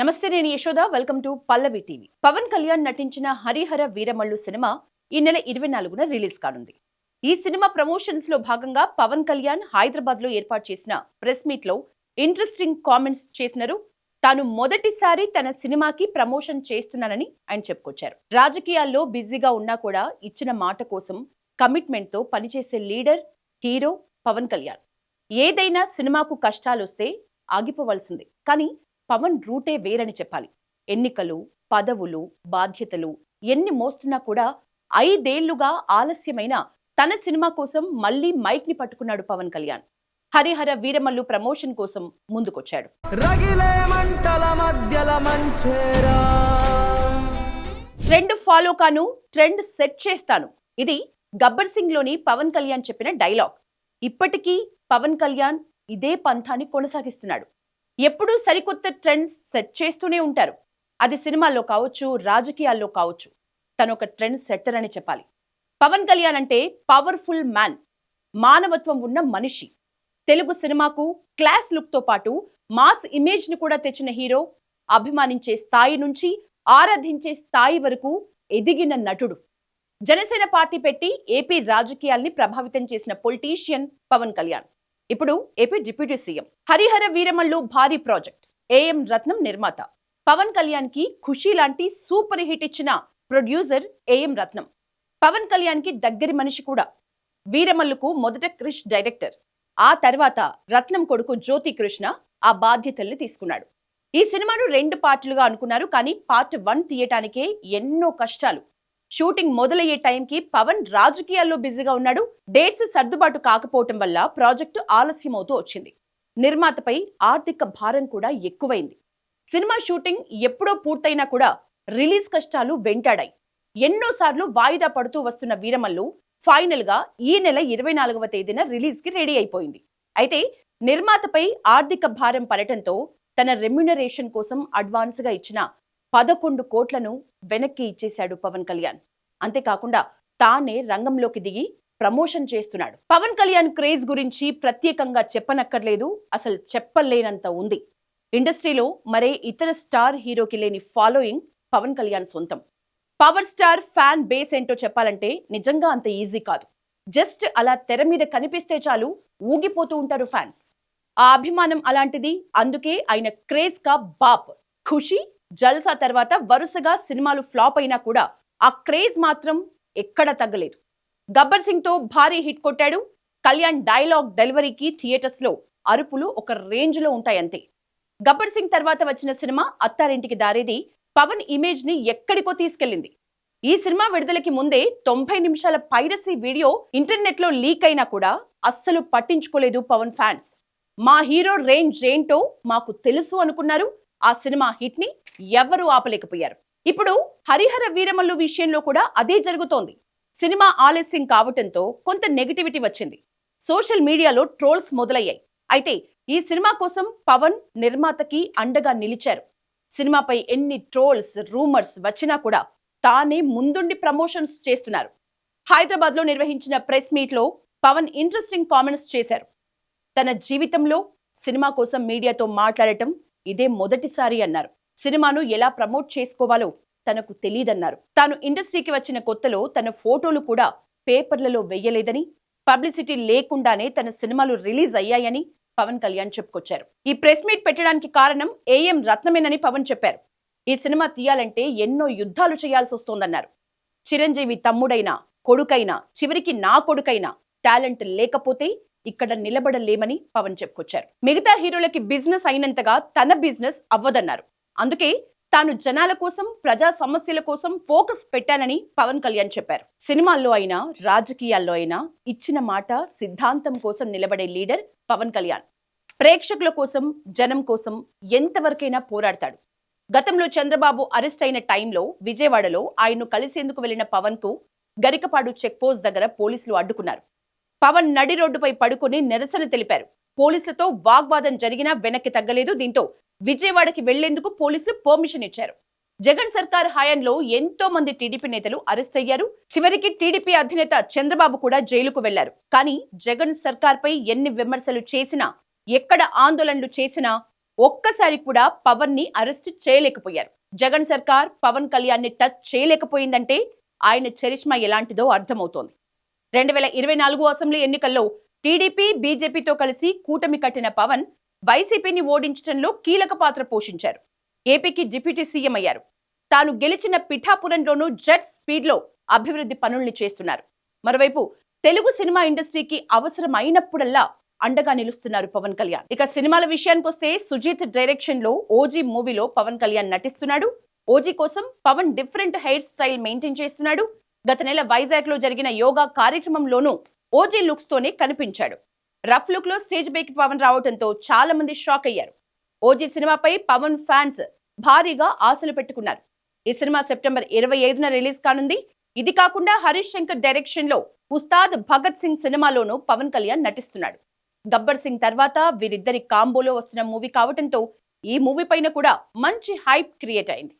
నమస్తే, నేను Yashoda. Welcome to Pallavi TV. Pawan Kalyan నటించిన హరిహర వీరమల్లు సినిమా ఈ నెల 24న రిలీజ్ కానుంది. ఈ సినిమా ప్రమోషన్స్ లో భాగంగా పవన్ కళ్యాణ్ హైదరాబాద్ లో ఏర్పాటు చేసిన ప్రెస్ మీట్ లో ఇంట్రెస్టింగ్ కామెంట్స్ చేసినారు. తాను మొదటిసారి తన సినిమాకి ప్రమోషన్ చేస్తున్నానని ఆయన చెప్పుకొచ్చారు. రాజకీయాల్లో బిజీగా ఉన్నా కూడా ఇచ్చిన మాట కోసం కమిట్మెంట్ తో పనిచేసే లీడర్, హీరో పవన్ కళ్యాణ్. ఏదైనా సినిమాకు కష్టాలొస్తే ఆగిపోవాల్సిందే, కానీ పవన్ రూటే వేరని చెప్పాలి. ఎన్నికలు, పదవులు, బాధ్యతలు ఎన్ని మోస్తున్నా కూడా 5 ఏళ్లుగా ఆలస్యమైన తన సినిమా కోసం మళ్లీ మైక్ ని పట్టుకున్నాడు పవన్ కళ్యాణ్. హరిహర వీరమల్లు ప్రమోషన్ కోసం ముందుకొచ్చాడు. ట్రెండ్ ఫాలో కాను, ట్రెండ్ సెట్ చేస్తాను. ఇది గబ్బర్ సింగ్ లోని పవన్ కళ్యాణ్ చెప్పిన డైలాగ్. ఇప్పటికీ పవన్ కళ్యాణ్ ఇదే పంథాన్ని కొనసాగిస్తున్నాడు. ఎప్పుడూ సరికొత్త ట్రెండ్స్ సెట్ చేస్తూనే ఉంటారు. అది సినిమాల్లో కావచ్చు, రాజకీయాల్లో కావచ్చు. తను ఒక ట్రెండ్ సెట్టర్ అని చెప్పాలి. పవన్ కళ్యాణ్ అంటే పవర్ఫుల్ మ్యాన్, మానవత్వం ఉన్న మనిషి. తెలుగు సినిమాకు క్లాస్ లుక్ తో పాటు మాస్ ఇమేజ్ ని కూడా తెచ్చిన హీరో. అభిమానించే స్థాయి నుంచి ఆరాధించే స్థాయి వరకు ఎదిగిన నటుడు. జనసేన పార్టీ పెట్టి ఏపీ రాజకీయాల్ని ప్రభావితం చేసిన పొలిటీషియన్ పవన్ కళ్యాణ్. ఇప్పుడు AP deputy CM. Harihara Veeramallu భారీ ప్రాజెక్ట్. ఏఎం రత్నం నిర్మాత. పవన్ కళ్యాణ్ కి ఖుషీ లాంటి సూపర్ హిట్ ఇచ్చిన ప్రొడ్యూసర్ ఏఎం రత్నం. పవన్ కళ్యాణ్ కి దగ్గరి మనిషి కూడా. వీరమల్లుకు మొదట క్రిష్ డైరెక్టర్, ఆ తర్వాత రత్నం కొడుకు జ్యోతి కృష్ణ ఆ బాధ్యతల్ని తీసుకున్నాడు. ఈ సినిమాను 2 పార్టులుగా అనుకున్నారు, కానీ పార్ట్ 1 తీయటానికే ఎన్నో కష్టాలు. షూటింగ్ మొదలయ్యే టైంకి పవన్ రాజకీయాల్లో బిజీగా ఉన్నాడు. డేట్స్ సర్దుబాటు కాకపోవటం వల్ల ప్రాజెక్టు ఆలస్యమవుతూ వచ్చింది. నిర్మాతపై ఆర్థిక భారం కూడా ఎక్కువైంది. సినిమా షూటింగ్ ఎప్పుడో పూర్తయినా కూడా రిలీజ్ కష్టాలు వెంటాడాయి. ఎన్నోసార్లు వాయిదా పడుతూ వస్తున్న వీరమల్లు ఫైనల్ గా ఈ నెల 24వ తేదీన రిలీజ్ కి రెడీ అయిపోయింది. అయితే నిర్మాతపై ఆర్థిక భారం పడటంతో తన రెమ్యునరేషన్ కోసం అడ్వాన్స్ గా ఇచ్చిన 11 కోట్లను వెనక్కి ఇచ్చేశాడు పవన్ కళ్యాణ్. అంతేకాకుండా తానే రంగంలోకి దిగి ప్రమోషన్ చేస్తున్నాడు. పవన్ కళ్యాణ్ క్రేజ్ గురించి ప్రత్యేకంగా చెప్పనక్కర్లేదు, అసలు చెప్పలేనంత ఉంది. ఇండస్ట్రీలో మరే ఇతర స్టార్ హీరోకి లేని ఫాలోయింగ్ పవన్ కళ్యాణ్ సొంతం. పవర్ స్టార్ ఫ్యాన్ బేస్ ఏంటో చెప్పాలంటే నిజంగా అంత ఈజీ కాదు. జస్ట్ అలా తెర మీద కనిపిస్తే చాలు ఊగిపోతూ ఉంటారు ఫ్యాన్స్. ఆ అభిమానం అలాంటిది. అందుకే ఆయన క్రేజ్ కా బాప్. ఖుషి, జల్సా తర్వాత వరుసగా సినిమాలు ఫ్లాప్ అయినా కూడా ఆ క్రేజ్ మాత్రం ఎక్కడా తగ్గలేదు. గబ్బర్ సింగ్ తో భారీ హిట్ కొట్టాడు. కళ్యాణ్ డైలాగ్ డెలివరీకి థియేటర్స్ లో అరుపులు ఒక రేంజ్ లో ఉంటాయంతే. గబ్బర్ సింగ్ తర్వాత వచ్చిన సినిమా అత్తారింటికి దారేది పవన్ ఇమేజ్ ని ఎక్కడికో తీసుకెళ్లింది. ఈ సినిమా విడుదలకి ముందే 90 నిమిషాల పైరసీ వీడియో ఇంటర్నెట్ లో లీక్ అయినా కూడా అస్సలు పట్టించుకోలేదు పవన్ ఫ్యాన్స్. మా హీరో రేంజ్ ఏంటో మాకు తెలుసు అనుకున్నారు. ఆ సినిమా హిట్ ని ఎవరూ ఆపలేకపోయారు. ఇప్పుడు హరిహర వీరమల్లు విషయంలో కూడా అదే జరుగుతోంది. సినిమా ఆలస్యం కావటంతో కొంత నెగిటివిటీ వచ్చింది. సోషల్ మీడియాలో ట్రోల్స్ మొదలయ్యాయి. అయితే ఈ సినిమా కోసం పవన్ నిర్మాతకి అండగా నిలిచారు. సినిమాపై ఎన్ని ట్రోల్స్, రూమర్స్ వచ్చినా కూడా తానే ముందుండి ప్రమోషన్స్ చేస్తున్నారు. హైదరాబాద్ లో నిర్వహించిన ప్రెస్ మీట్ లో పవన్ ఇంట్రెస్టింగ్ కామెంట్స్ చేశారు. తన జీవితంలో సినిమా కోసం మీడియాతో మాట్లాడటం ఇదే మొదటిసారి అన్నారు. సినిమాను ఎలా ప్రమోట్ చేసుకోవాలో తనకు తెలియదన్నారు. తాను ఇండస్ట్రీకి వచ్చిన కొత్తలో తన ఫోటోలు కూడా పేపర్లలో వెయ్యలేదని, పబ్లిసిటీ లేకుండానే తన సినిమాలు రిలీజ్ అయ్యాయని పవన్ కళ్యాణ్ చెప్పుకొచ్చారు. ఈ ప్రెస్ మీట్ పెట్టడానికి కారణం ఏఎం రత్నమేనని పవన్ చెప్పారు. ఈ సినిమా తీయాలంటే ఎన్నో యుద్ధాలు చేయాల్సి వస్తోందన్నారు. చిరంజీవి తమ్ముడైనా, కొడుకైనా, చివరికి నా కొడుకైనా టాలెంట్ లేకపోతే ఇక్కడ నిలబడలేమని పవన్ చెప్పుకొచ్చారు. మిగతా హీరోలకి బిజినెస్ అయినంతగా తన బిజినెస్ అవ్వదన్నారు. అందుకే తాను జనాల కోసం, ప్రజా సమస్యల కోసం ఫోకస్ పెట్టానని పవన్ కళ్యాణ్ చెప్పారు. సినిమాల్లో అయినా, రాజకీయాల్లో అయినా ఇచ్చిన మాట, సిద్ధాంతం కోసం నిలబడే లీడర్ పవన్ కళ్యాణ్. ప్రేక్షకుల కోసం, జనం కోసం ఎంతవరకైనా పోరాడతాడు. గతంలో చంద్రబాబు అరెస్ట్ అయిన టైంలో విజయవాడలో ఆయన్ను కలిసేందుకు వెళ్లిన పవన్ కు గరికపాడు చెక్ పోస్ట్ దగ్గర పోలీసులు అడ్డుకున్నారు. పవన్ నడి రోడ్డుపై పడుకుని నిరసన తెలిపారు. పోలీసులతో వాగ్వాదం జరిగినా వెనక్కి తగ్గలేదు. దీంతో విజయవాడకి వెళ్లేందుకు పోలీసులు పర్మిషన్ ఇచ్చారు. జగన్ సర్కార్ హయాంలో ఎంతో మంది టీడీపీ నేతలు అరెస్ట్ అయ్యారు. చివరికి టీడీపీ అధినేత చంద్రబాబు కూడా జైలుకు వెళ్లారు. కానీ జగన్ సర్కార్ పై ఎన్ని విమర్శలు చేసినా, ఎక్కడ ఆందోళనలు చేసినా ఒక్కసారి కూడా పవన్ ని అరెస్ట్ చేయలేకపోయారు. జగన్ సర్కార్ పవన్ కళ్యాణ్ ని టచ్ చేయలేకపోయిందంటే ఆయన చరిష్మా ఎలాంటిదో అర్థమవుతోంది. 2024 అసెంబ్లీ ఎన్నికల్లో టీడీపీ బీజేపీతో కలిసి కూటమి కట్టిన పవన్ వైసీపీని ఓడించడంలో కీలక పాత్ర పోషించారు. ఏపీకి డిప్యూటీ సీఎం అయ్యారు. తాను గెలిచిన పిఠాపురంలోనూ జెట్ స్పీడ్లో అభివృద్ధి పనుల్ని చేస్తున్నారు. మరోవైపు తెలుగు సినిమా ఇండస్ట్రీకి అవసరమైనప్పుడల్లా అండగా నిలుస్తున్నారు పవన్ కళ్యాణ్. ఇక సినిమాల విషయానికొస్తే సుజీత్ డైరెక్షన్ లో ఓజీ మూవీలో పవన్ కళ్యాణ్ నటిస్తున్నాడు. ఓజీ కోసం Pawan different hair style maintain చేస్తున్నాడు. గత నెల వైజాగ్ లో జరిగిన యోగా కార్యక్రమంలోనూ ఓజీ లుక్స్ తోనే కనిపించాడు. రఫ్ లుక్ లో స్టేజ్ పైకి పవన్ రావడంతో చాలా మంది షాక్ అయ్యారు. ఓజీ సినిమాపై పవన్ ఫ్యాన్స్ భారీగా ఆశలు పెట్టుకున్నారు. ఈ సినిమా సెప్టెంబర్ 25న రిలీజ్ కానుంది. ఇది కాకుండా హరీష్ శంకర్ డైరెక్షన్ లో ఉస్తాద్ భగత్ సింగ్ సినిమాలోనూ పవన్ కళ్యాణ్ నటిస్తున్నాడు. గబ్బర్ సింగ్ తర్వాత వీరిద్దరి కాంబోలో వస్తున్న మూవీ కావడంతో ఈ మూవీ పైన కూడా మంచి హైప్ క్రియేట్ అయింది.